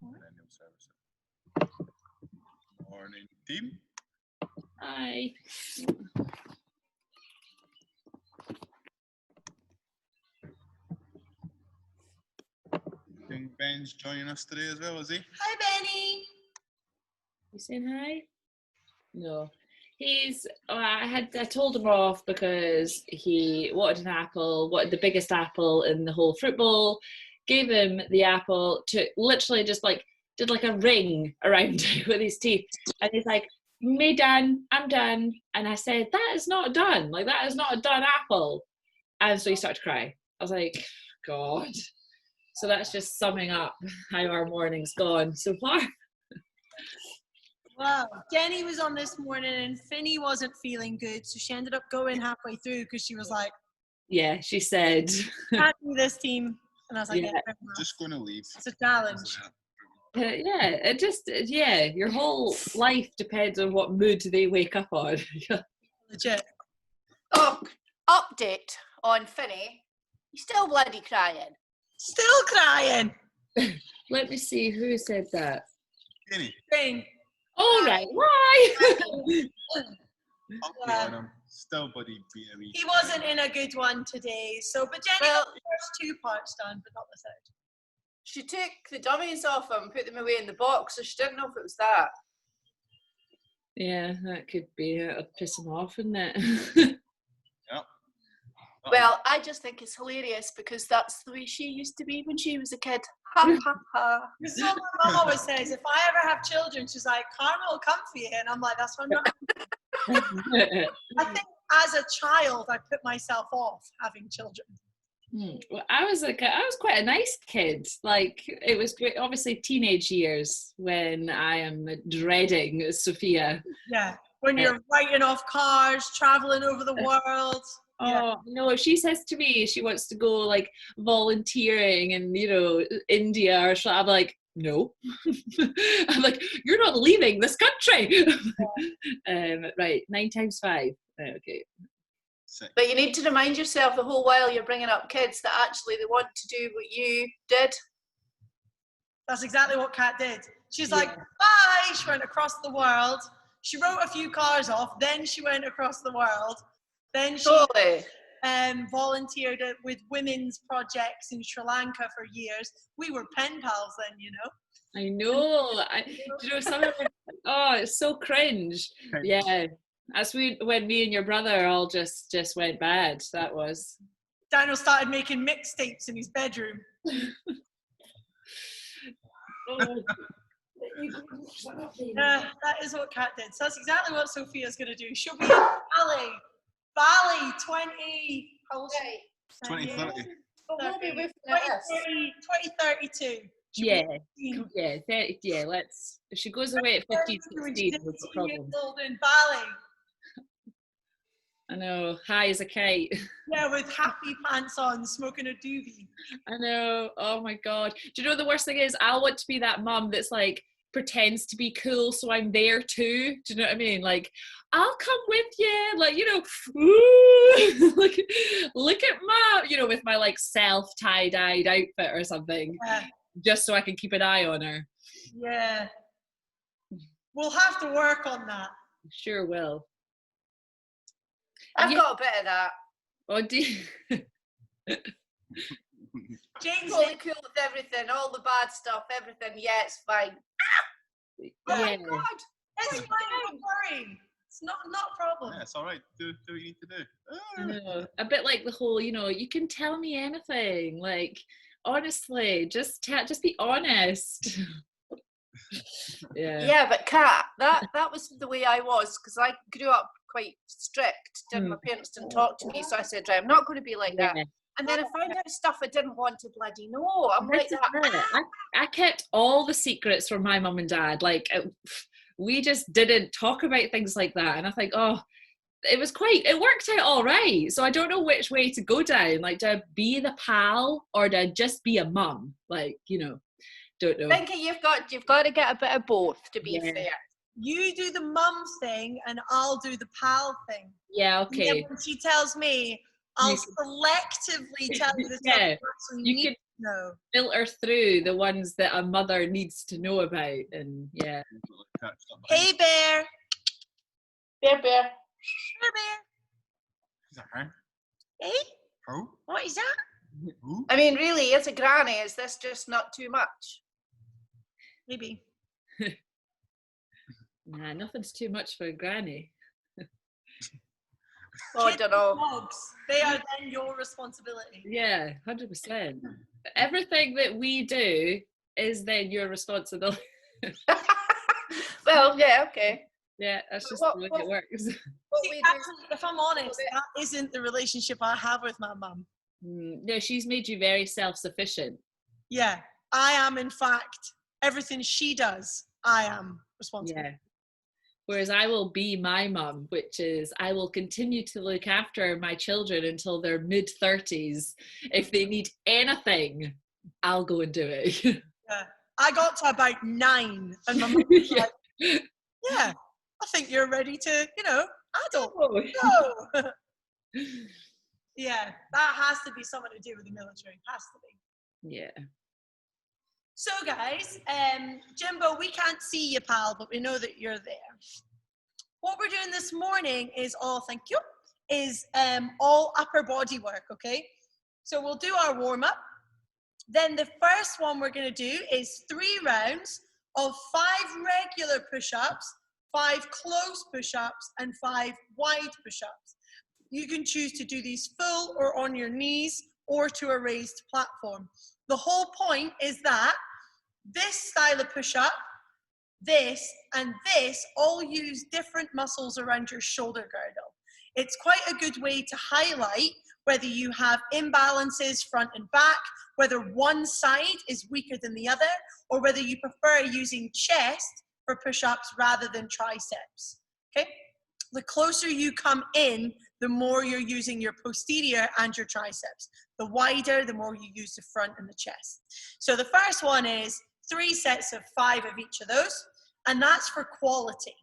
Millennial Services. Morning, team. Hi. I think Ben's joining us today as well, is he? Hi, Benny. You saying hi? No. I told him off because he wanted an apple, wanted the biggest apple in the whole fruit bowl, gave him the apple, to literally just like did like a ring around it with his teeth, and he's like, "Me done, I'm done." And I said, "That is not done, like that is not a done apple." And so he started to cry. I was like, God. So that's just summing up how our morning's gone so far. Wow. Jenny was on this morning and Finny wasn't feeling good, so she ended up going halfway through because she was like, Yeah, she said. "Can't do this, team." And I was like, Yeah. "Yeah, Just going to leave. it's a challenge." Your whole life depends on what mood they wake up on. Legit. Oh, update on Finny. He's still bloody crying. Still crying. Let me see who said that. Kenny, Thing. All right, why? update on him. Still bloody being a wee. He wasn't in a good one today, but Jenny got the first 2 parts done, but not the third. She took the dummies off him and put them away in the box, so she didn't know if it was that. Yeah, that could be. It'll piss him off, isn't it? Yep. Well, I just think it's hilarious because that's the way she used to be when she was a kid. Ha ha ha. This is what my mum always says. If I ever have children, she's like, "Karma will come for you." And I'm like, that's what I'm not. I think as a child, I put myself off having children. Well, I was quite a nice kid. Like, it was great, obviously teenage years when I am dreading Sophia. Yeah, when you're writing off cars, traveling over the world. Oh no, if she says to me she wants to go like volunteering in, India or something, I'm like, no. I'm like, you're not leaving this country. Right, 9 times 5. Right, okay. But you need to remind yourself the whole while you're bringing up kids that actually they want to do what you did. That's exactly what Kat did. She's like, bye. She went across the world. She wrote a few cars off. Then she went across the world. Then she volunteered with women's projects in Sri Lanka for years. We were pen pals then, I know. Some of it, it's so cringe. Yeah. That's when me and your brother all just went bad. That was. Daniel started making mixtapes in his bedroom. That is what Kat did. So that's exactly what Sophia's going to do. She'll be in Bali 20. How old is she? 2030. But we'll be with 2032. Yeah, 30, yeah. Let's. If she goes away at 15, 16, what's the problem? Years old in Bali. I know, high as a kite. Yeah, with happy pants on, smoking a doobie. I know. Oh my God. Do you know the worst thing is? I want to be that mum that's like pretends to be cool, so I'm there too. Do you know what I mean? Like, I'll come with you. Like, ooh, look at Mum. With my like self tie-dyed outfit or something, just so I can keep an eye on her. Yeah. We'll have to work on that. Sure will. I've got a bit of that. Oh, do you? James Totally cool with everything, all the bad stuff, everything. Yeah, it's fine. Oh my God. It's fine, don't worry. It's not a problem. Yeah, it's all right. Do what you need to do. I know. A bit like the whole, you can tell me anything. Like, honestly, just be honest. Yeah, but Kat, that was the way I was, because I grew up quite strict. My parents didn't talk to me, so I said, right, I'm not going to be like that. And then I found out stuff I didn't want to bloody know. I'm like that. I kept all the secrets from my mum and dad. Like, we just didn't talk about things like that. And I think, it worked out all right. So I don't know which way to go down. Like, do I be the pal or do I just be a mum? Like, don't know. I think you've got to get a bit of both, to be fair. You do the mum thing and I'll do the pal thing. Yeah, okay. And then when she tells me, I'll selectively tell you the stuff you No. filter through the ones that a mother needs to know about. And yeah. Hey, Bear. Bear. Bear. Is that her? Hey, Oh? what is that? Who? I mean, really, as a granny, is this just not too much? Maybe. Nah, nothing's too much for a granny. Oh, I Kids don't know. and dogs, they are then your responsibility. Yeah, 100%. Everything that we do is then your responsibility. Well, yeah, okay. Yeah, that's just What- the way what- it works. What See, we do, actually, if I'm honest, that isn't the relationship I have with my mum. No, she's made you very self-sufficient. Yeah, I am, in fact, everything she does, I am responsible. Yeah. Whereas I will be my mum, which is I will continue to look after my children until they're mid-30s. If they need anything, I'll go and do it. Yeah. I got to about 9 and my mum was like, yeah, I think you're ready to, adult. Go. Yeah, that has to be something to do with the military. Has to be. Yeah. So guys, Jimbo, we can't see you, pal, but we know that you're there. What we're doing this morning is thank you, is all upper body work, okay? So we'll do our warm-up. Then the first one we're gonna do is 3 rounds of 5 regular push-ups, 5 close push-ups, and 5 wide push-ups. You can choose to do these full or on your knees or to a raised platform. The whole point is that this style of push-up, this, and this all use different muscles around your shoulder girdle. It's quite a good way to highlight whether you have imbalances front and back, whether one side is weaker than the other, or whether you prefer using chest for push-ups rather than triceps, okay? The closer you come in, the more you're using your posterior and your triceps. The wider, the more you use the front and the chest. So the first one is 3 sets of 5 of each of those, and that's for quality.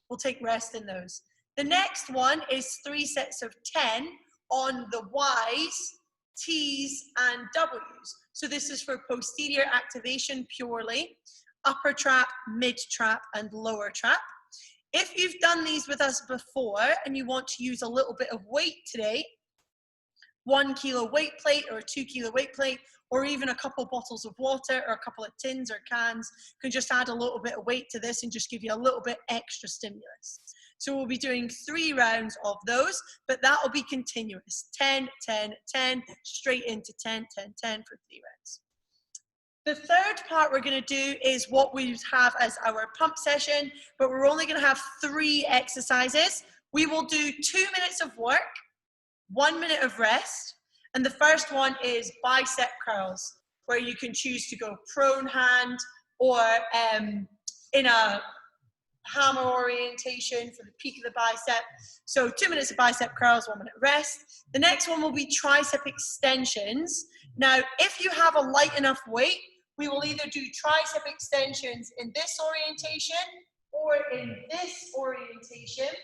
We'll take rest in those. The next one is 3 sets of 10 on the Ys, Ts, and Ws. So this is for posterior activation purely, upper trap, mid trap, and lower trap. If you've done these with us before and you want to use a little bit of weight today, 1 kilo weight plate or a 2 kilo weight plate, or even a couple bottles of water or a couple of tins or cans, can just add a little bit of weight to this and just give you a little bit extra stimulus. So we'll be doing 3 rounds of those, but that will be continuous. 10, 10, 10, straight into 10, 10, 10 for 3 rounds. The third part we're going to do is what we have as our pump session, but we're only going to have 3 exercises. We will do 2 minutes of work, 1 minute of rest, and the first one is bicep curls, where you can choose to go prone hand or in a hammer orientation for the peak of the bicep. So 2 minutes of bicep curls, 1 minute rest. The next one will be tricep extensions. Now, if you have a light enough weight, we will either do tricep extensions in this orientation or in this orientation.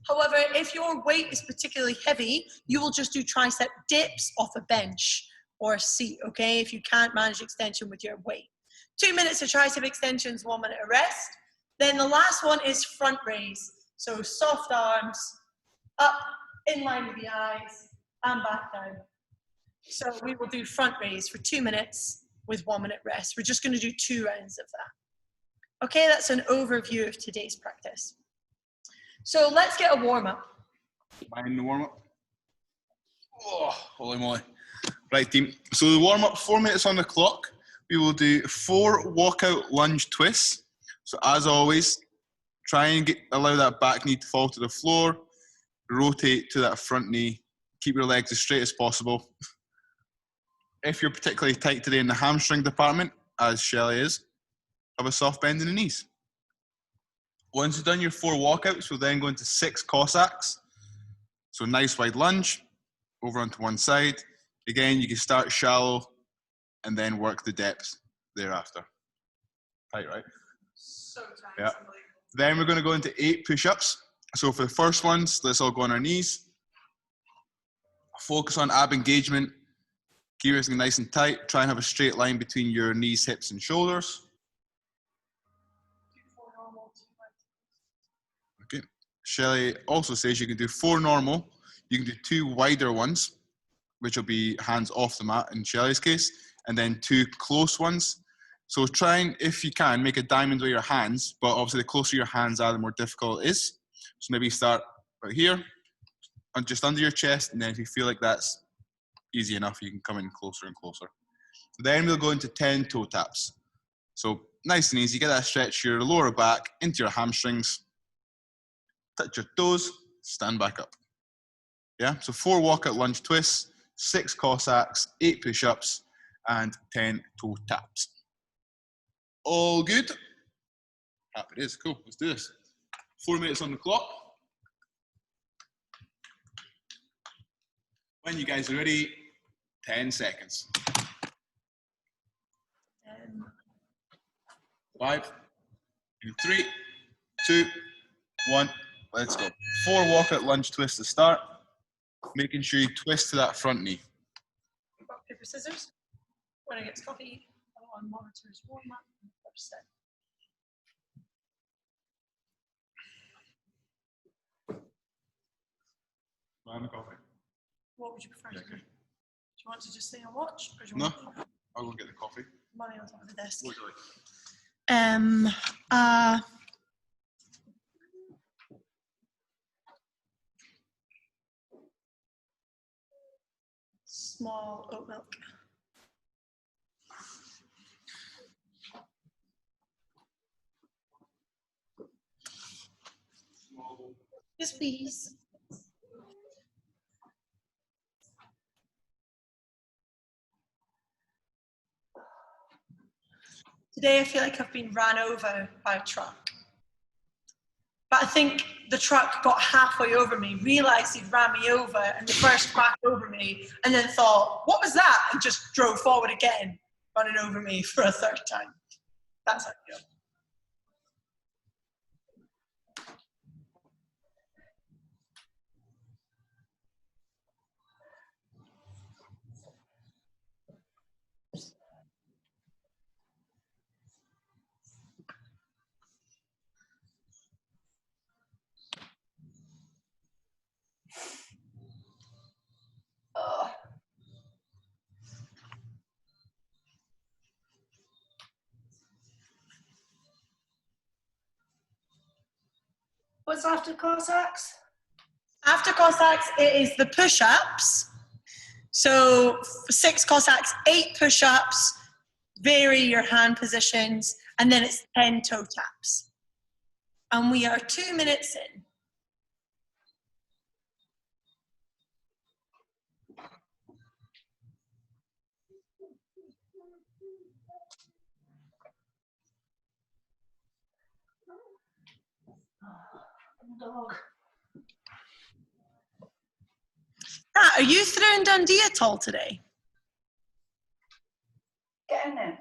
However, if your weight is particularly heavy, you will just do tricep dips off a bench or a seat, okay, if you can't manage extension with your weight. 2 minutes of tricep extensions, 1 minute of rest. Then the last one is front raise. So soft arms, up, in line with the eyes, and back down. So we will do front raise for 2 minutes with 1 minute rest. We're just going to do 2 rounds of that. Okay, that's an overview of today's practice. So let's get a warm-up. Mind the warm-up? Oh, holy moly. Right, team. So the warm-up, 4 minutes on the clock. We will do 4 walkout lunge twists. So as always, try and allow that back knee to fall to the floor. Rotate to that front knee. Keep your legs as straight as possible. If you're particularly tight today in the hamstring department, as Shelley is, have a soft bend in the knees. Once you've done your 4 walkouts, we'll then go into 6 Cossacks. So nice wide lunge, over onto one side. Again, you can start shallow and then work the depth thereafter. Tight, right? So tight. Yeah. Then we're going to go into 8 push-ups. So for the first ones, let's all go on our knees. Focus on ab engagement. Keep everything nice and tight. Try and have a straight line between your knees, hips, and shoulders. Okay. Shelley also says you can do 4 normal. You can do 2 wider ones, which will be hands off the mat in Shelley's case, and then 2 close ones. So try and, if you can, make a diamond with your hands, but obviously the closer your hands are, the more difficult it is. So maybe start right here, and just under your chest, and then if you feel like that's easy enough, you can come in closer and closer. Then we'll go into 10 toe taps. So nice and easy, get that stretch your lower back into your hamstrings, touch your toes, stand back up. Yeah, so 4 walkout lunge twists, 6 Cossacks, 8 push-ups, and 10 toe taps. All good? Happy it is, cool, let's do this. 4 minutes on the clock. When you guys are ready, 10 seconds. 5, 3, 2, 1, let's go. 4 walkout lunge twists to start. Making sure you twist to that front knee. Rock, paper, scissors. Winner gets coffee. On monitors warm up. First set. Buy me coffee. What would you prefer to do? Do you want to just stay and watch, or do you No, want to I'll go get the coffee. money on top of the desk? What would you like? Small oat milk. Yes, please. Today I feel like I've been ran over by a truck. But I think the truck got halfway over me, realised he'd ran me over and reversed back over me, and then thought, what was that? And just drove forward again, running over me for a third time. That's how I feel. What's after Cossacks? After Cossacks, it is the push-ups. So 6 Cossacks, 8 push-ups, vary your hand positions, and then it's 10 toe taps. And we are 2 minutes in. Dog. Kat, are you through in Dundee at all today? Get in there.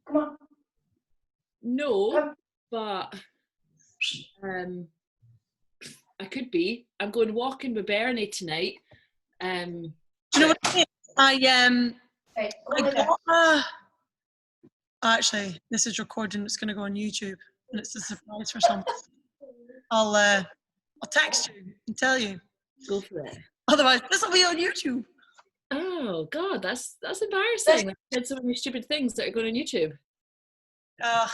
Come on. No, but I could be. I'm going walking with Bernie tonight. Do you know what I mean? Hey, I got, actually, this is recording. It's going to go on YouTube, and it's a surprise for some. I'll text you and tell you. Go for it. Otherwise, this will be on YouTube. Oh God, that's embarrassing. I said so many stupid things that are going on YouTube. No.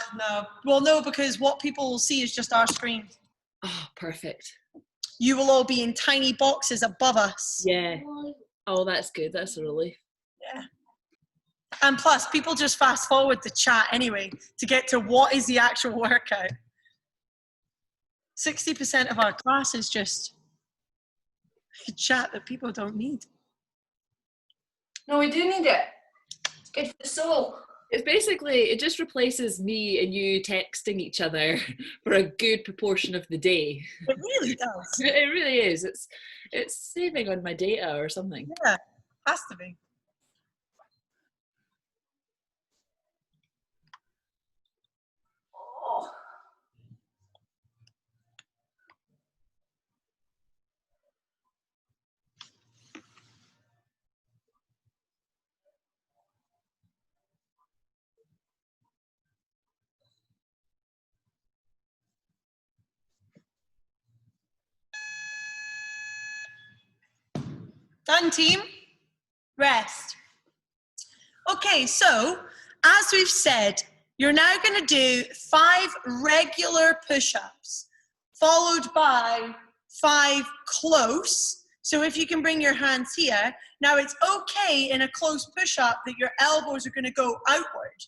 Well, no, because what people will see is just our screen. Oh, perfect. You will all be in tiny boxes above us. Yeah. Oh, that's good. That's a relief. Yeah. And plus, people just fast forward the chat anyway to get to what is the actual workout. 60% of our class is just a chat that people don't need. No, we do need it. It's good for the soul. It's basically, it just replaces me and you texting each other for a good proportion of the day. It really does. It really is. It's saving on my data or something. Yeah, has to be. Oh. Done, team. Rest. Okay, so as we've said, you're now going to do 5 regular push-ups, followed by 5 close. So if you can bring your hands here. Now it's okay in a close push-up that your elbows are going to go outward.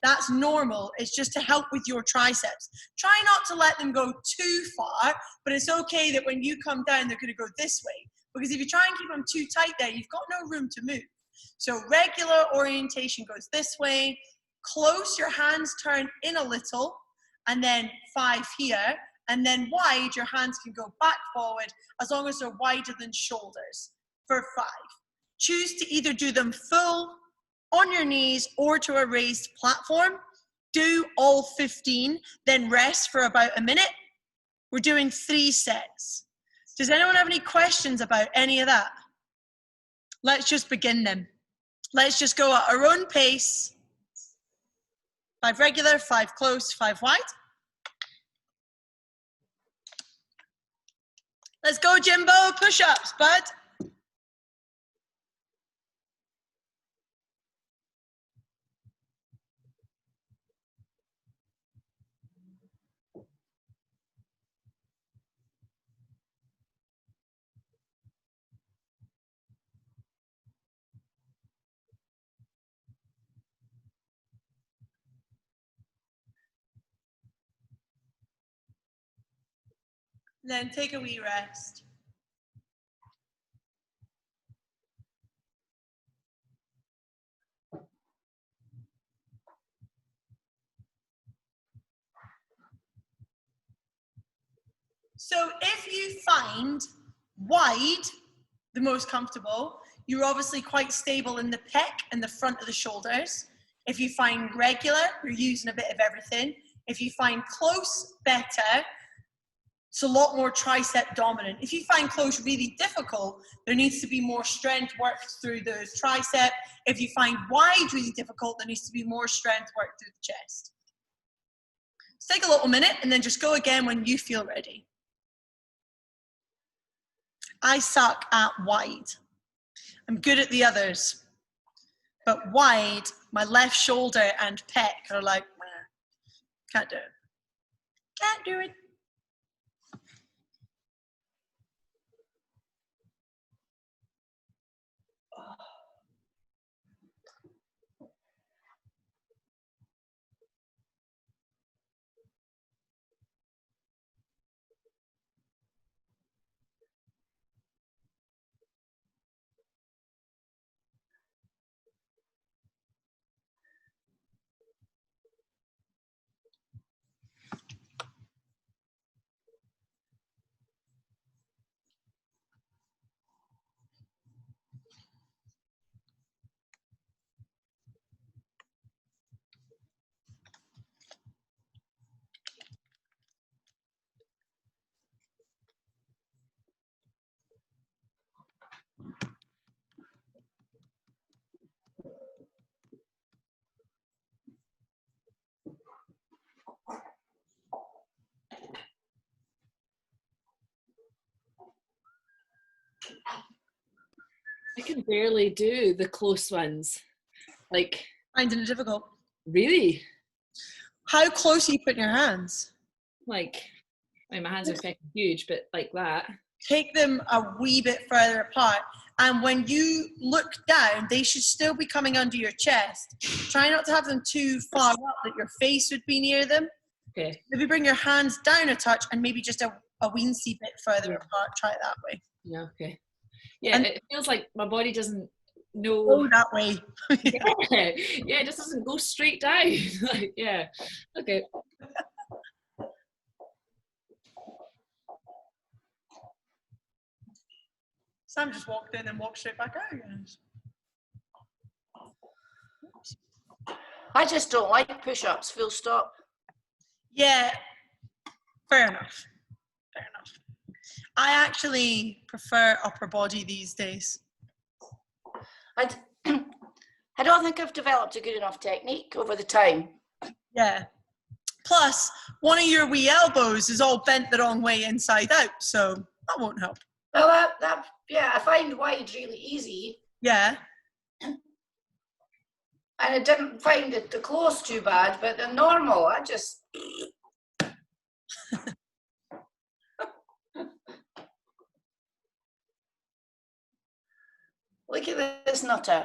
That's normal. It's just to help with your triceps. Try not to let them go too far, but it's okay that when you come down, they're going to go this way. Because if you try and keep them too tight there, you've got no room to move. So regular orientation goes this way. Close, your hands turn in a little, and then 5 here. And then wide, your hands can go back forward as long as they're wider than shoulders for 5. Choose to either do them full on your knees or to a raised platform. Do all 15, then rest for about a minute. We're doing 3 sets. Does anyone have any questions about any of that? Let's just begin them. Let's just go at our own pace. 5 regular, 5 close, 5 wide. Let's go, Jimbo. Push-ups, bud. Then take a wee rest. So if you find wide the most comfortable, you're obviously quite stable in the pec and the front of the shoulders. If you find regular, you're using a bit of everything. If you find close, better. It's a lot more tricep dominant. If you find close really difficult, there needs to be more strength worked through the tricep. If you find wide really difficult, there needs to be more strength worked through the chest. Let's take a little minute and then just go again when you feel ready. I suck at wide. I'm good at the others. But wide, my left shoulder and pec are like, can't do it. Can't do it. I can barely do the close ones. Like, Finding it difficult. Really? How close are you putting your hands? Like, I mean, my hands are fucking huge, but like that. Take them a wee bit further apart. And when you look down, they should still be coming under your chest. Try not to have them too far up that your face would be near them. Okay. Maybe bring your hands down a touch and maybe just a weensy bit further apart. Try it that way. Yeah, okay. Yeah, and it feels like my body doesn't know. Go that way. Yeah, it just doesn't go straight down. Like, yeah, okay. Sam just walked in and walked straight back out again. I just don't like push-ups, full stop. Yeah, fair enough. Fair enough. I actually prefer upper body these days. I don't think I've developed a good enough technique over the time. Yeah. Plus, one of your wee elbows is all bent the wrong way inside out, so that won't help. Well, I find wide really easy. Yeah. And I didn't find the clothes too bad, but the normal, I just... Look at this nutter.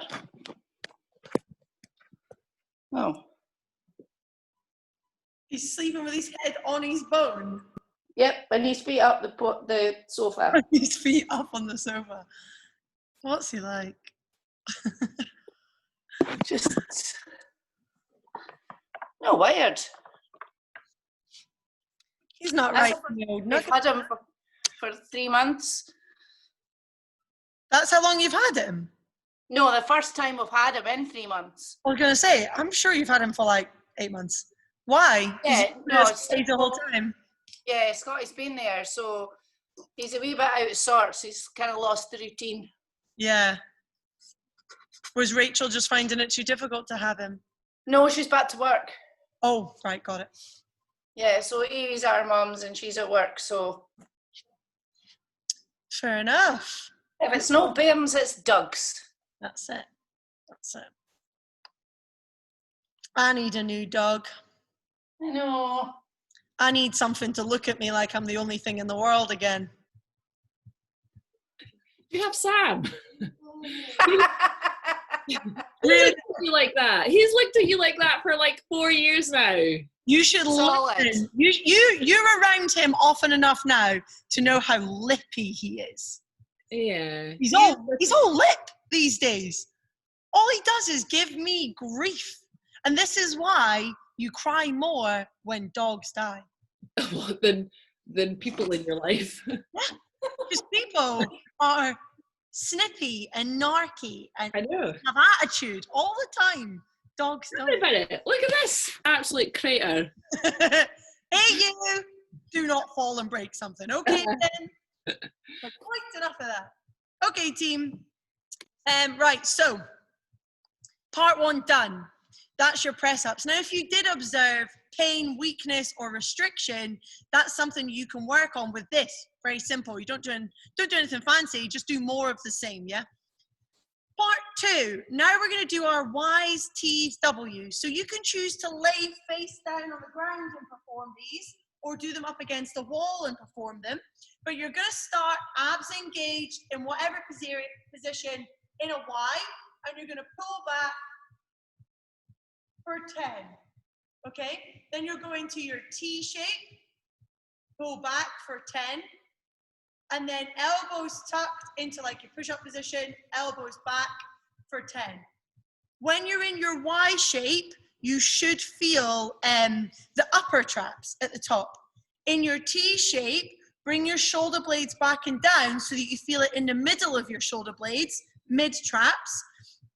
Oh. He's sleeping with his head on his bone. Yep, and his feet up the sofa. His feet up on the sofa. What's he like? Just... No, weird. He's not right. No, We've had him for 3 months. That's how long you've had him? No, the first time we've had him in 3 months. I was going to say, I'm sure you've had him for like 8 months. Why? Yeah, no, it's the whole time. Yeah, Scotty's been there, so he's a wee bit out of sorts. He's kind of lost the routine. Yeah. Was Rachel just finding it too difficult to have him? No, she's back to work. Oh, right, got it. Yeah, so Evie's our mum's and she's at work, so... Fair enough. If it's not Bairns, it's Doug's. That's it. That's it. I need a new dog. I know. I need something to look at me like I'm the only thing in the world again. You have Sam. He's looked at you like that. He's looked at you like that for like 4 years now. You should listen. You're around him often enough now to know how lippy he is. Yeah. He's all lip these days. All he does is give me grief. And this is why you cry more when dogs die. than people in your life. Yeah. Because people are snippy and narky and I know. have attitude all the time. Dogs don't. Think about it. Look at this absolute crater. Hey, you! Do not fall and break something, okay? Then. Quite enough of that. Okay, team. Right. So, part 1 done. That's your press ups. Now, if you did observe pain, weakness, or restriction, that's something you can work on with this. Very simple. You don't do anything fancy. Just do more of the same. Yeah. Part 2. Now we're going to do our Y's, T's, W's. So you can choose to lay face down on the ground and perform these, or do them up against the wall and perform them. But you're going to start abs engaged in whatever position in a Y, and you're going to pull back for 10. Okay? Then you're going to your T shape, pull back for 10. And then elbows tucked into like your push-up position, elbows back for 10. When you're in your Y shape, you should feel the upper traps at the top. In your T shape, bring your shoulder blades back and down so that you feel it in the middle of your shoulder blades, mid traps.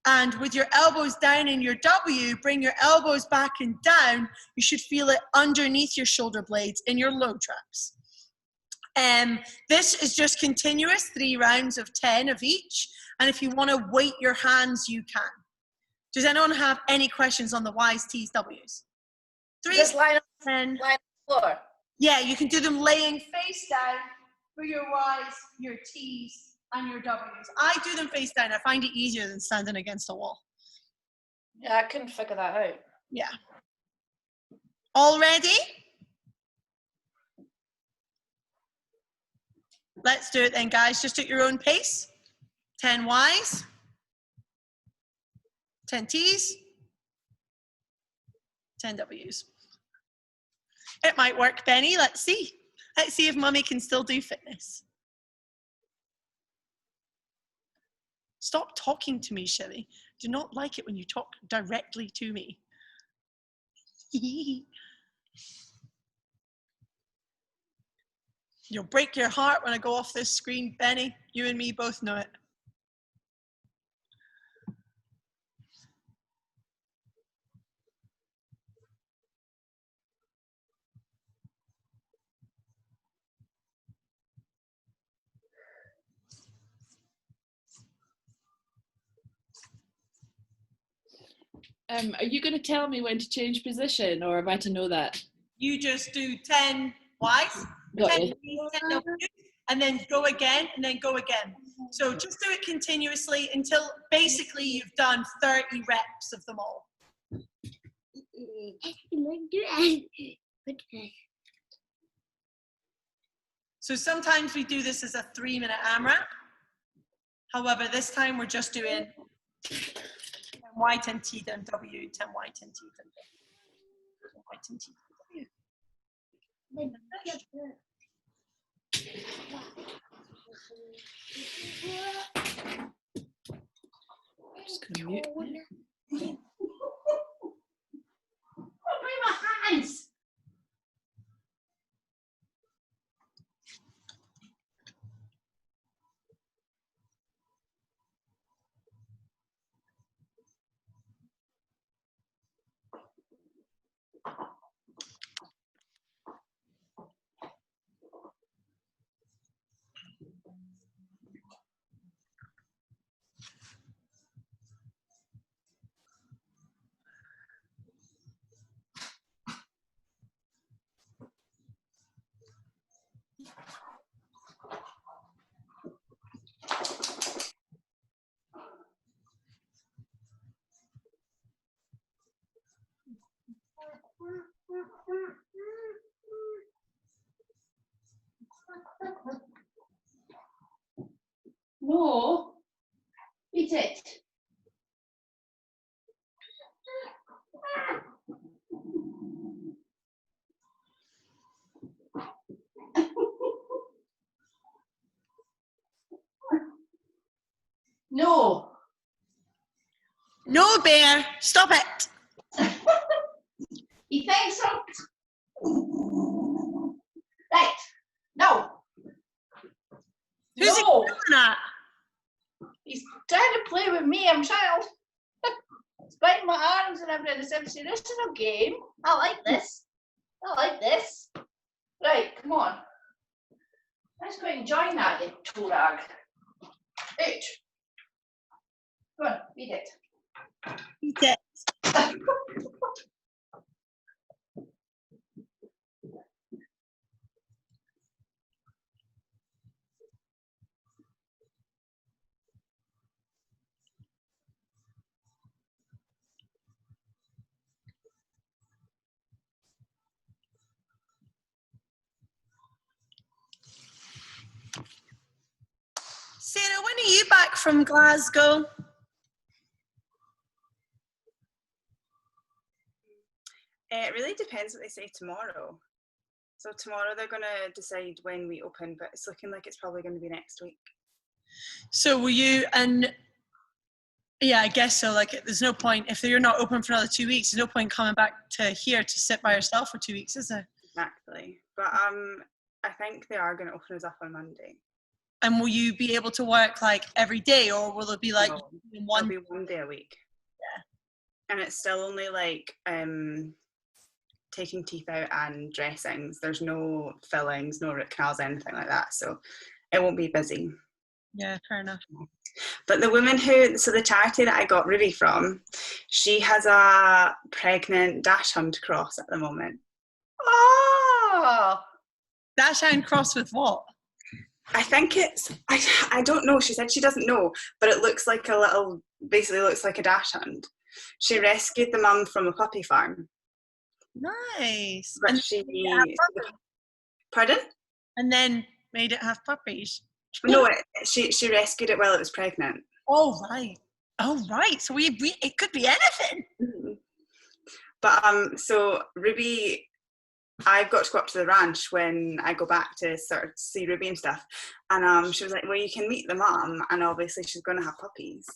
And with your elbows down in your W, bring your elbows back and down. You should feel it underneath your shoulder blades in your low traps. This is just continuous, 3 rounds of 10 of each. And if you want to weight your hands, you can. Does anyone have any questions on the Y's, T's, W's? 3, Just line up, 10. line the floor. Yeah, you can do them laying face down for your Y's, your T's, and your W's. I do them face down. I find it easier than standing against a wall. Yeah, I couldn't figure that out. Yeah. All ready? Let's do it then, guys. Just at your own pace. 10 Y's, 10 T's, 10 W's. It might work, Benny. Let's see. Let's see if Mummy can still do fitness. Stop talking to me, Shelley. Do not like it when you talk directly to me. You'll break your heart when I go off this screen, Benny. You and me both know it. Are you going to tell me when to change position, or am I to know that? You just do 10 Y's, Got 10 you. T's, 10 W's, and then go again, and then go again. So just do it continuously until basically you've done 30 reps of them all. So sometimes we do this as a 3-minute AMRAP. However, this time we're just doing 10 Y, 10 T, then W, 10 Y, 10 T, then W. 10 Y, 10 T, then I'm just gonna mute now. Bring my hands. No, eat it. No. No, Bear, stop it. He thinks so. Right. No. Who's he No. doing that? He's trying to play with me. I'm trying to biting my arms and everything. This is a game. I like this. I like this. Right, come on. Let's go and join that, you torag. Out. Go on, eat it. Eat it. Sarah, when are you back from Glasgow? It really depends what they say tomorrow. So tomorrow they're going to decide when we open, but it's looking like it's probably going to be next week. So will you, and yeah, I guess so. Like, there's no point, if you're not open for another 2 weeks, there's no point coming back to here to sit by yourself for 2 weeks, is there? Exactly. But I think they are going to open us up on Monday. And will you be able to work like every day, or will it be like No, one? it'll be 1 day a week. Yeah. And it's still only like taking teeth out and dressings. There's no fillings, no root canals, anything like that. So it won't be busy. Yeah, fair enough. But the woman so the charity that I got Ruby from, she has a pregnant dachshund cross at the moment. Oh! Dachshund cross with what? I think I don't know. She said she doesn't know, but it looks like basically looks like a dachshund. She rescued the mum from a puppy farm. Nice. But pardon? And then made it have puppies. No, she rescued it while it was pregnant. Oh right. Oh right. So it could be anything. Mm-hmm. But so Ruby, I've got to go up to the ranch when I go back to sort of see Ruby and stuff. And she was like, well, you can meet the mum, and obviously she's going to have puppies.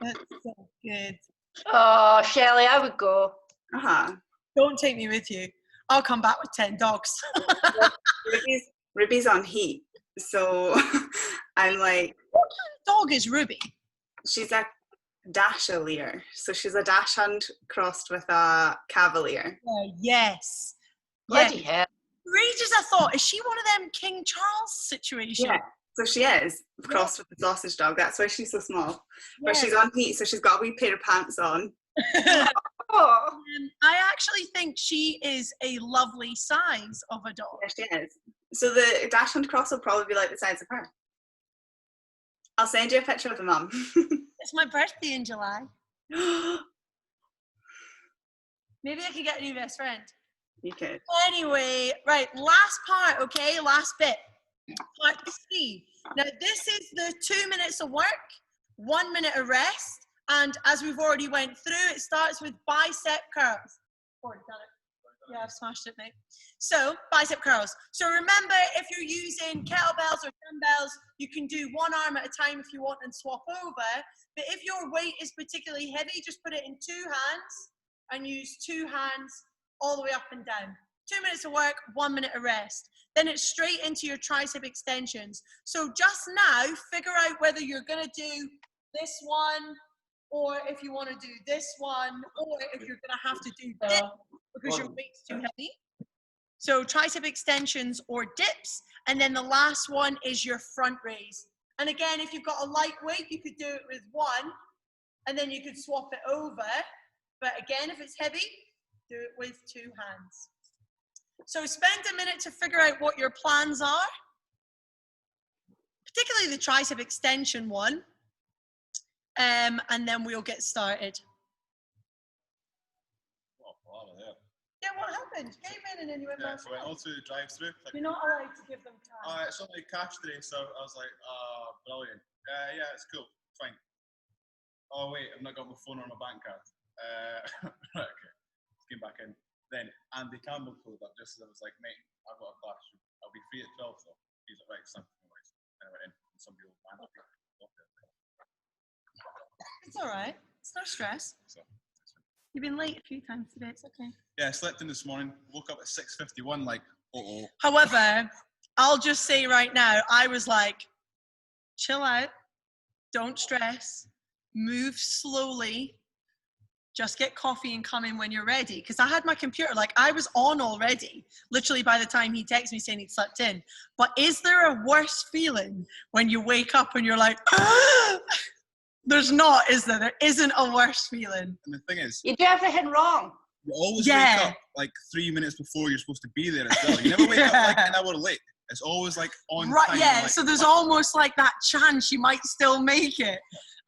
That's so good. Oh, Shelley, I would go. Uh-huh. Don't take me with you. I'll come back with 10 dogs. Ruby's on heat. So I'm like... What kind of dog is Ruby? She's a Dachshund. So she's a dachshund crossed with a Cavalier. Yes. Bloody hell. For ages I thought, is she one of them King Charles situations? Yeah, so she is crossed with the sausage dog. That's why she's so small. Yeah. But she's on heat, so she's got a wee pair of pants on. Oh. I actually think she is a lovely size of a dog. Yeah, she is. So the Dashland cross will probably be like the size of her. I'll send you a picture of the mum. It's my birthday in July. Maybe I could get a new best friend. You could. Anyway, right, last part, okay? Last bit. Part C. Now, this is the 2 minutes of work, 1 minute of rest, and as we've already went through, it starts with bicep curls. Already done it. Yeah, I've smashed it, mate. So, bicep curls. So remember, if you're using kettlebells or dumbbells, you can do one arm at a time if you want and swap over. But if your weight is particularly heavy, just put it in 2 hands and use 2 hands all the way up and down. 2 minutes of work, 1 minute of rest. Then it's straight into your tricep extensions. So just now, figure out whether you're going to do this one, or if you want to do this one, or if you're going to have to do this because your weight's too heavy. So tricep extensions or dips. And then the last one is your front raise. And again, if you've got a light weight, you could do it with 1, and then you could swap it over. But again, if it's heavy, do it with 2 hands. So spend a minute to figure out what your plans are, particularly the tricep extension one, and then we'll get started. Yeah, what happened? You came in and then you went back. So I went all through the drive-through. Like, you're not allowed to give them time. It's only cash today, so I was like, brilliant. Yeah, it's cool, fine. Oh wait, I've not got my phone or my bank card. Right, okay. Came back in. Then Andy Campbell pulled up just as I was like, mate, I've got a class. I'll be free at 12 though. He's like, right, something anyways. And I went in and somebody will man. It's all right. It's no stress. So, you've been late a few times today. It's okay. Yeah, I slept in this morning. Woke up at 6:51. Like, However, I'll just say right now, I was like, chill out. Don't stress. Move slowly. Just get coffee and come in when you're ready. Because I had my computer, like I was on already, literally by the time he texted me saying he'd slept in. But is there a worse feeling when you wake up and you're like, ah! There's not, is there? There isn't a worse feeling. And the thing is, you do everything wrong. You always wake up like 3 minutes before you're supposed to be there as well. You never wake up like an hour late. It's always like on right, time. Yeah, like, so there's almost like that chance you might still make it.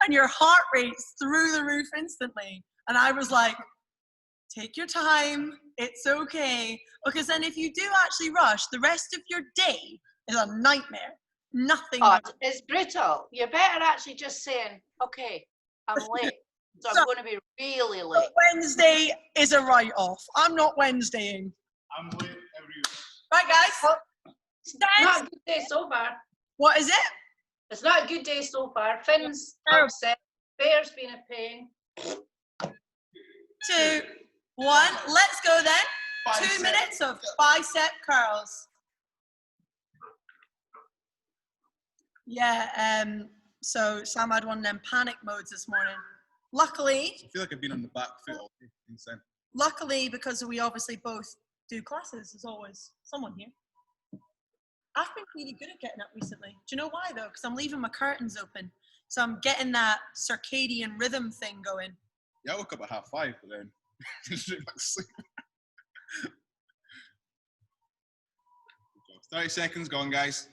And your heart rate's through the roof instantly. And I was like, take your time, it's okay. Because then if you do actually rush, the rest of your day is a nightmare. Nothing. It's brutal. You're better actually just saying, okay, I'm late. So I'm going to be really late. Wednesday is a write-off. I'm not Wednesdaying. I'm late every week. Right, guys? It's not a good day so far. What is it? It's not a good day so far. Finn's upset. Bear's been a pain. 2, 1. Let's go then. Bicep. 2 minutes of bicep curls. Yeah, so Sam had one of them panic modes this morning. Luckily, I feel like I've been on the back foot all day. Insane. Luckily, because we obviously both do classes, there's always someone here. I've been really good at getting up recently. Do you know why though? Because I'm leaving my curtains open. So I'm getting that circadian rhythm thing going. Yeah, I woke up at 5:30, but then straight back to sleep. 30 seconds gone, guys.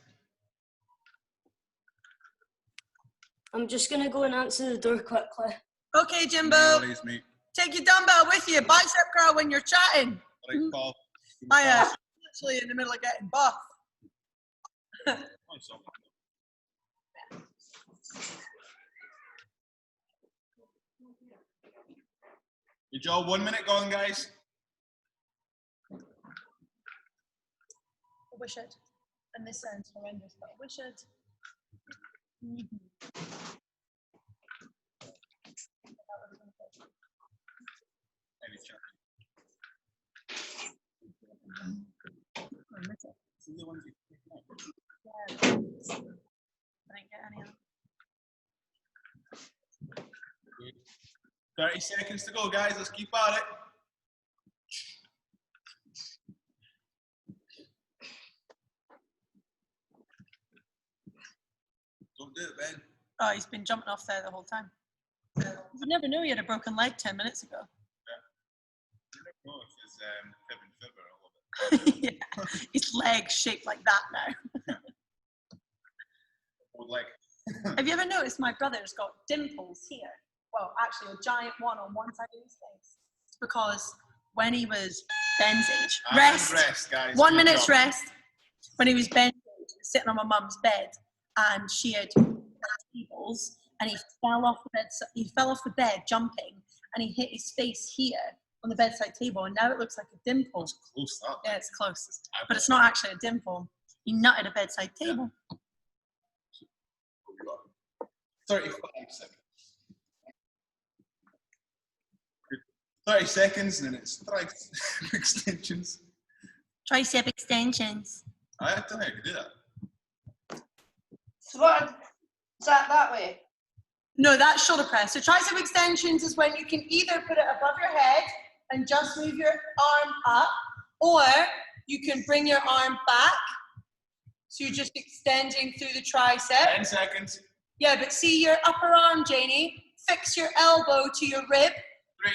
I'm just going to go and answer the door quickly. Okay, Jimbo. No worries, mate. Take your dumbbell with you. Bicep curl when you're chatting. All right, Paul. I am literally in the middle of getting buff. Good job. 1 minute gone, guys. I wish I'd, and this sounds horrendous, but I wish I'd. Any chance? See the ones you pick up? Yeah, I didn't get any of them. 30 seconds to go, guys. Let's keep at it. Don't do it, Ben. Oh, he's been jumping off there the whole time. You never knew he had a broken leg 10 minutes ago. Yeah. I don't know if it's Kevin Fibber all of it. Yeah, his leg's shaped like that now. Old leg. Have you ever noticed my brother's got dimples here? Well, actually, a giant one on one side of his face. It's because when he was Ben's age, Rest, guys. 1 minute's rest. When he was Ben's age, he was sitting on my mum's bed, and she had dimples, and he fell off the bed. He fell off the bed jumping, and he hit his face here on the bedside table, and now it looks like a dimple. It's close up. Yeah, it's close, but it's not actually a dimple. He nutted a bedside table. Yeah. 35 seconds. 30 seconds, and then it's tricep extensions. Tricep extensions. I don't think I could do that. So what? Is that way? No, that's shoulder press. So tricep extensions is when you can either put it above your head and just move your arm up, or you can bring your arm back. So you're just extending through the tricep. 10 seconds. Yeah, but see your upper arm, Janie. Fix your elbow to your rib. 3.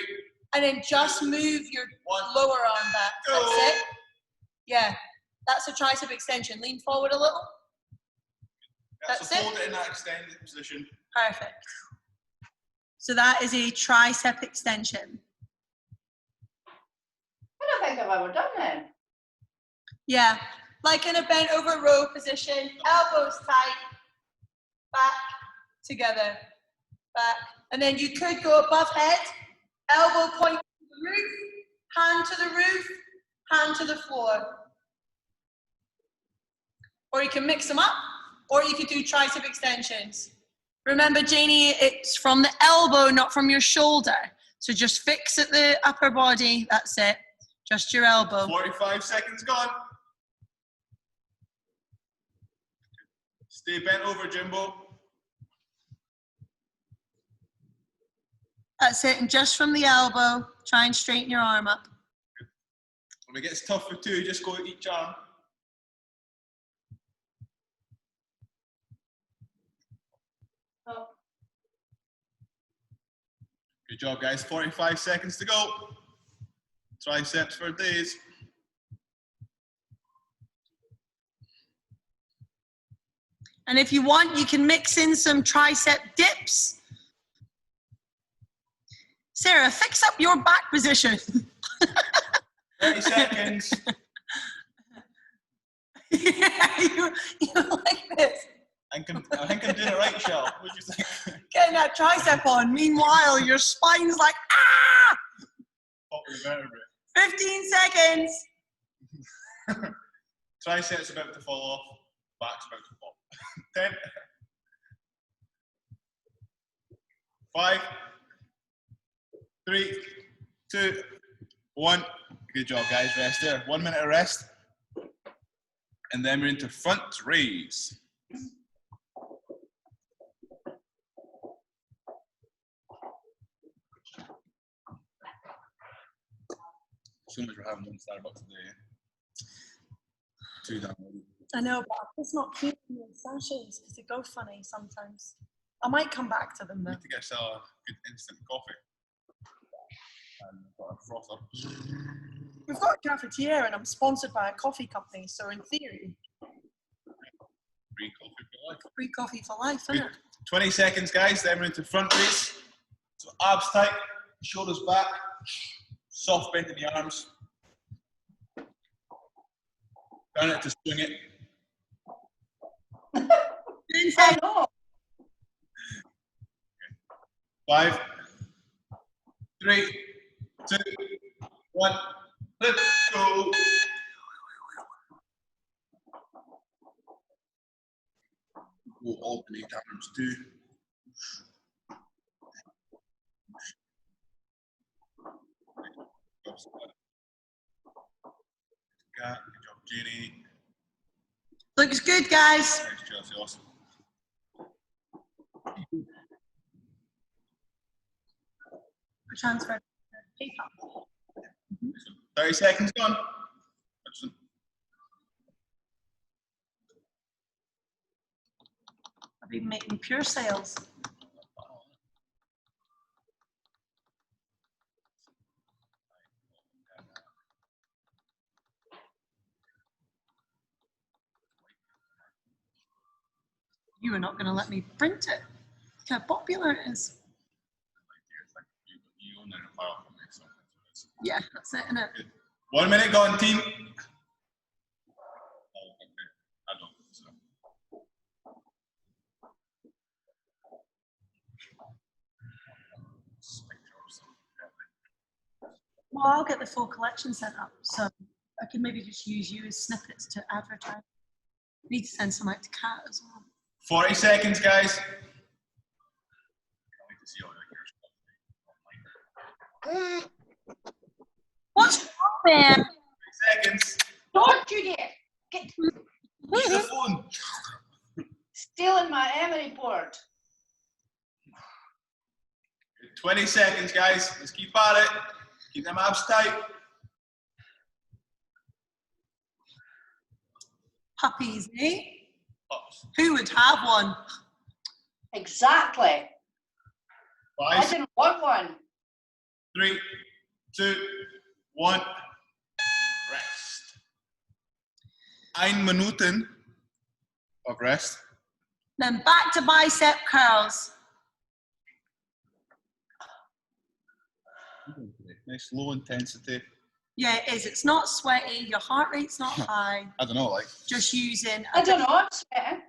And then just move your 1. lower arm back. Go. That's it. Yeah, that's a tricep extension. Lean forward a little. Yeah, That's so it. hold it in that extended position. Perfect. So that is a tricep extension. I don't think I've ever done that. Yeah, like in a bent over row position, elbows tight, back, together, back. And then you could go above head, elbow point to the roof, hand to the roof, hand to the floor. Or you can mix them up, or you could do tricep extensions. Remember, Janie, it's from the elbow, not from your shoulder. So just fix at the upper body, that's it. Just your elbow. 45 seconds gone. Stay bent over, Jimbo. That's it, and just from the elbow, try and straighten your arm up. When it gets tough for 2, just go each arm. Oh. Good job, guys. 45 seconds to go. Triceps for days. And if you want, you can mix in some tricep dips. Sarah, fix up your back position. 30 seconds. Yeah, you like this. I think I'm doing it right, Shell. What do you think? Getting that tricep on. Meanwhile, your spine's like, ah! Pop the vertebrae. 15 seconds. Triceps about to fall off. Back's about to pop. 10. 5. 3, 2, 1. Good job, guys. Rest there. 1 minute of rest. And then we're into front raise. So much for having one Starbucks today. 2 down. I know, but it's not keeping the sachets because they go funny sometimes. I might come back to them though. Need to get yourself a good instant coffee. And I've got a frother. We've got a cafetiere and I'm sponsored by a coffee company, so in theory, Free coffee for life. free coffee for life, isn't Good. it? 20 seconds, guys. Then we're into front raise. So abs tight, shoulders back, soft bend in the arms. Turn it to swing it. I know. 5, 3, 2, 1. Let's go. We'll alternate arms too. Good job, Jenny. Looks good, guys. Thanks, Chelsea. Awesome. Transfer PayPal. 30 seconds gone. Excellent. I've been making pure sales. You were not going to let me print it. Look how popular it is. Yeah, that's it, innit? 1 minute gone, team. Well, I'll get the full collection set up, so I can maybe just use you as snippets to advertise. Need to send some out to Kat as well. 40 seconds, guys. What's wrong there? 3 seconds. Don't you dare! Get Use the phone. stealing my emery board. 20 seconds, guys. Let's keep at it. Keep them abs tight. Puppies, eh? Ups. Who would have one? Exactly. I 5, didn't want one. 3, 2, 1. Rest. 1 Minuten of rest. Then back to bicep curls. Nice low intensity. Yeah, it is. It's not sweaty. Your heart rate's not high. I don't know, like, Just using. I don't know. I'm sweating.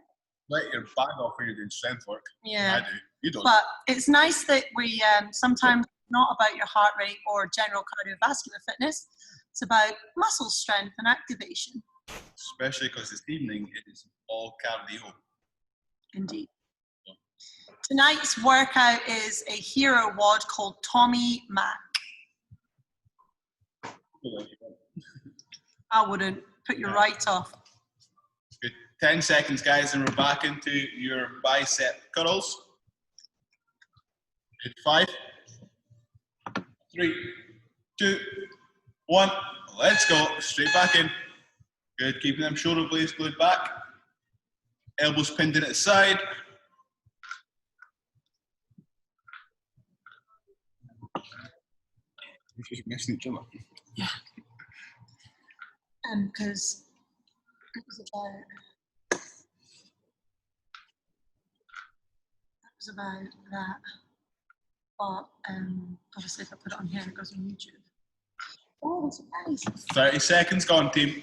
let your bag off when you're doing strength work. Yeah. I do. You don't. But it's nice that we sometimes not about your heart rate or general cardiovascular fitness. It's about muscle strength and activation. Especially because this evening it is all cardio. Indeed. Tonight's workout is a hero WOD called Tommy Mac. I wouldn't put you right off. Good. 10 seconds, guys, and we're back into your bicep curls. Good. 5, 3, 2, 1. Let's go. Straight back in. Good. Keeping them shoulder blades glued back. Elbows pinned in at the side. We're just missing each other. Yeah. Because it was about that. But obviously if I put it on here it goes on YouTube. Oh, surprise. 30 seconds gone, team.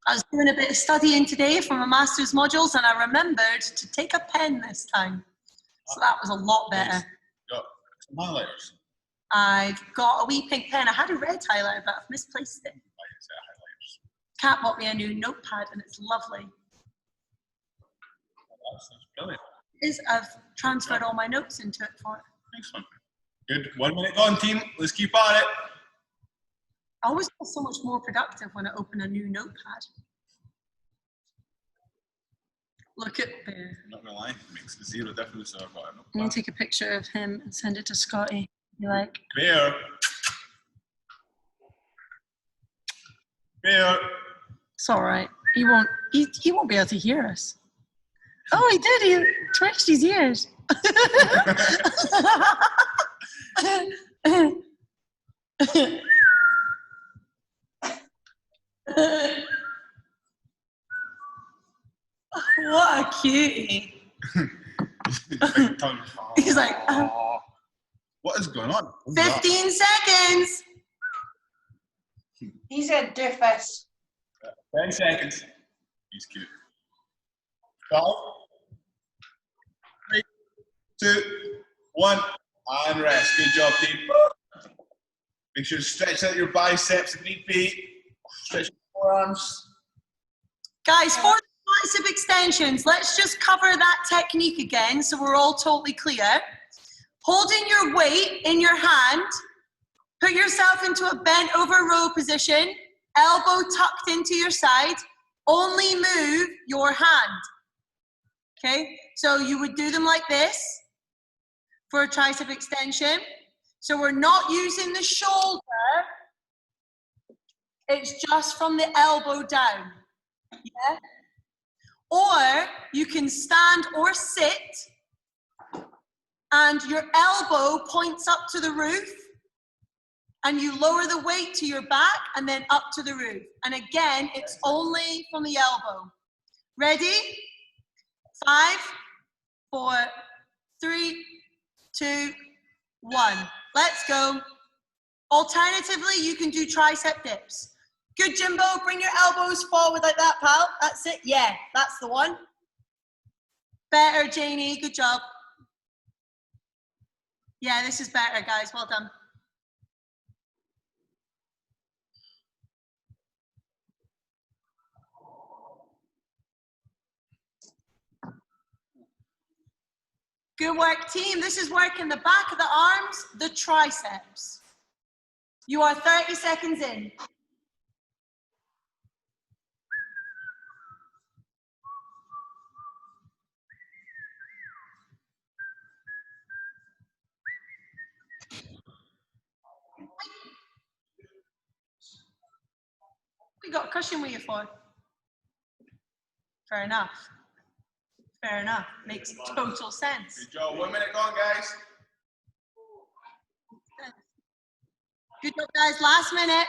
I was doing a bit of studying today for my master's modules and I remembered to take a pen this time. So that was a lot better. Got some highlighters. I've got a wee pink pen. I had a red highlighter, but I've misplaced it. Kat bought me a new notepad, and it's lovely. That's brilliant. I've transferred all my notes into it for it. Excellent. Good. 1 minute gone, team. Let's keep at it. I always feel so much more productive when I open a new notepad. Look at there. I'm not gonna lie, it makes zero difference. So I've got a I'm gonna notepad. take a picture of him and send it to Scotty. Be like, Bear. Bear. it's all right. He won't be able to hear us. Oh, he did. He twitched his ears. What a cutie. Big tongue. He's like, what is going on? What is that? 15 seconds. He's a doofus. 10 seconds. He's cute. 5, 3, 2, 1, and rest. Good job, team. Make sure to stretch out your biceps if need be. Stretch your forearms. Guys, for the tricep extensions, let's just cover that technique again so we're all totally clear. Holding your weight in your hand, put yourself into a bent over row position, elbow tucked into your side, only move your hand. Okay, so you would do them like this for a tricep extension. So we're not using the shoulder, it's just from the elbow down. Yeah? Or you can stand or sit and your elbow points up to the roof And you lower the weight to your back and then up to the roof. And again, it's only from the elbow. Ready? 5, 4, 3, 2, 1. Let's go. Alternatively, you can do tricep dips. Good, Jimbo. Bring your elbows forward like that, pal. That's it. Yeah, that's the one. Better, Janie. Good job. Yeah, this is better, guys. Well done. Good work, team. This is work in the back of the arms, the triceps. You are 30 seconds in. We got a cushion with you for. Fair enough. Fair enough. Makes total sense. Good job. 1 minute gone, guys. Good job, guys. Last minute.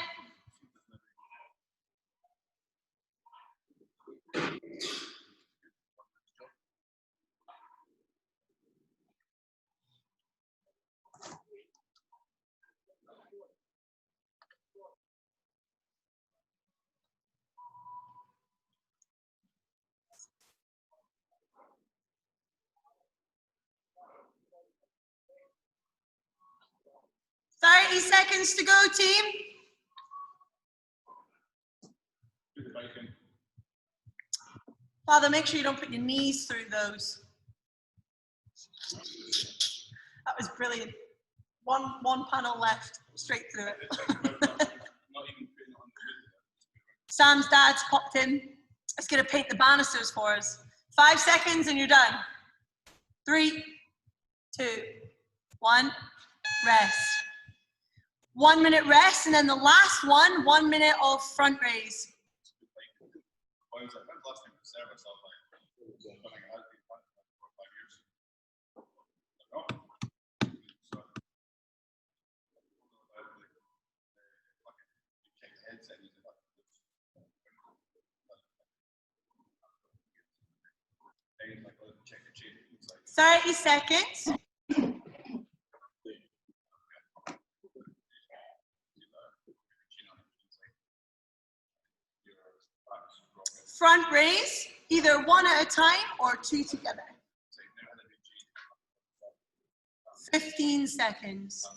Seconds to go, team. Father, make sure you don't put your knees through those. That was brilliant. One panel left, straight through it. Sam's dad's popped in. It's going to paint the banisters for us. 5 seconds and you're done. 3, 2, 1, rest. 1 minute rest, and then the last one, 1 minute of front raise. Sorry, 30 seconds. Front raise, either one at a time or two together. 15 seconds.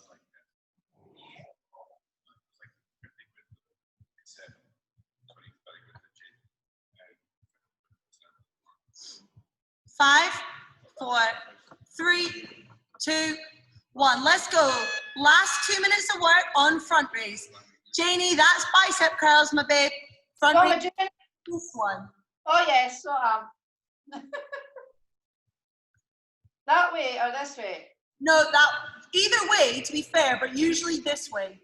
5, 4, 3, 2, 1. Let's go. Last 2 minutes of work on front raise. Janie, that's bicep curls, my babe. Front raise. This one. Oh yes, so that way or this way? No, that either way, to be fair, but usually this way.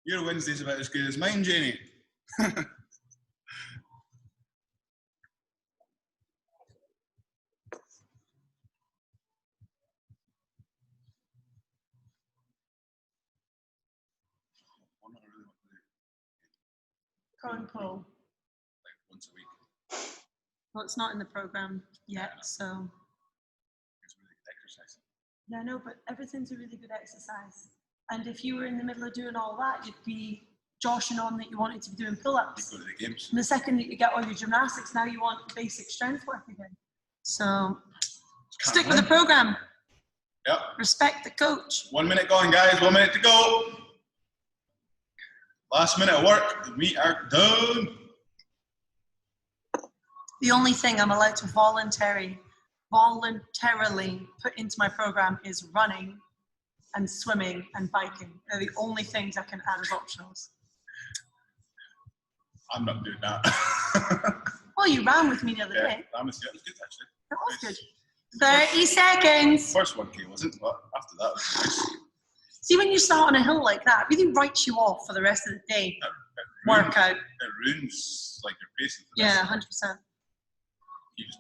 Your Wednesday's about as good as mine, Janie. Cone pull. Like once a week. Well, it's not in the program yet, so. It's really good exercise. Yeah, no, but everything's a really good exercise. And if you were in the middle of doing all that, you'd be joshing on that you wanted to be doing pull-ups. You go to the games. And the second that you get all your gymnastics, now you want basic strength work again. So stick with the program. Yep. Respect the coach. 1 minute gone, guys. 1 minute to go. Last minute of work. We are done. The only thing I'm allowed to voluntarily put into my program is running and swimming and biking. They're the only things I can add as optionals. I'm not doing that. Well, you ran with me the other day. That was good, actually. That was good. 30 seconds. First 1K wasn't, but after that was nice. See, when you start on a hill like that, it really writes you off for the rest of the day. Workout. It ruins like your pace. Yeah, 100%. You just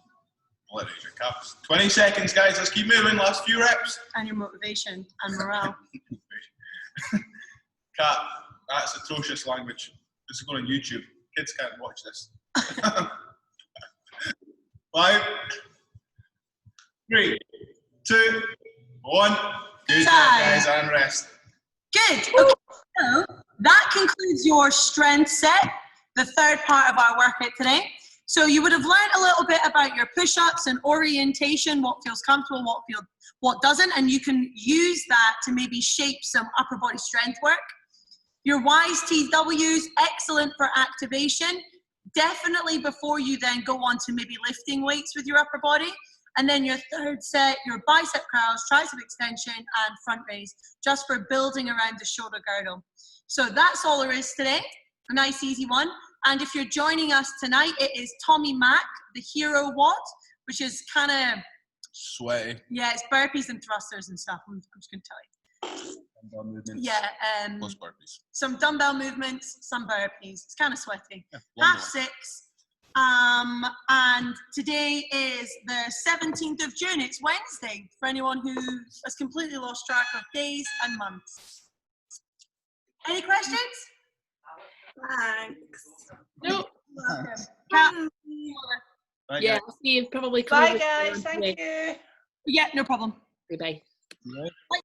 let out your calves. 20 seconds, guys. Let's keep moving. Last few reps. And your motivation and morale. Cat, that's atrocious language. This is going on YouTube. Kids can't watch this. 5, 3, 2, 1. Good job, guys, and rest. Good. Okay, so that concludes your strength set, the third part of our workout today. So you would have learned a little bit about your push-ups and orientation, what feels comfortable, what doesn't, and you can use that to maybe shape some upper body strength work. Your Y's, T's, W's, excellent for activation. Definitely before you then go on to maybe lifting weights with your upper body. And then your third set, your bicep curls, tricep extension, and front raise, just for building around the shoulder girdle. So that's all there is today. A nice, easy one. And if you're joining us tonight, it is Tommy Mac, the hero WOD, which is kind of sweaty. Yeah, it's burpees and thrusters and stuff. I'm just going to tell you. Dumbbell movements. Yeah. Plus burpees. Some dumbbell movements, some burpees. It's kind of sweaty. Yeah, 6:30. And today is the 17th of June. It's Wednesday for anyone who has completely lost track of days and months. Any questions? Thanks. Nope. Kat? Yeah, I'll see you probably. Bye, guys. Thank you. Yeah, no problem. Bye. Bye.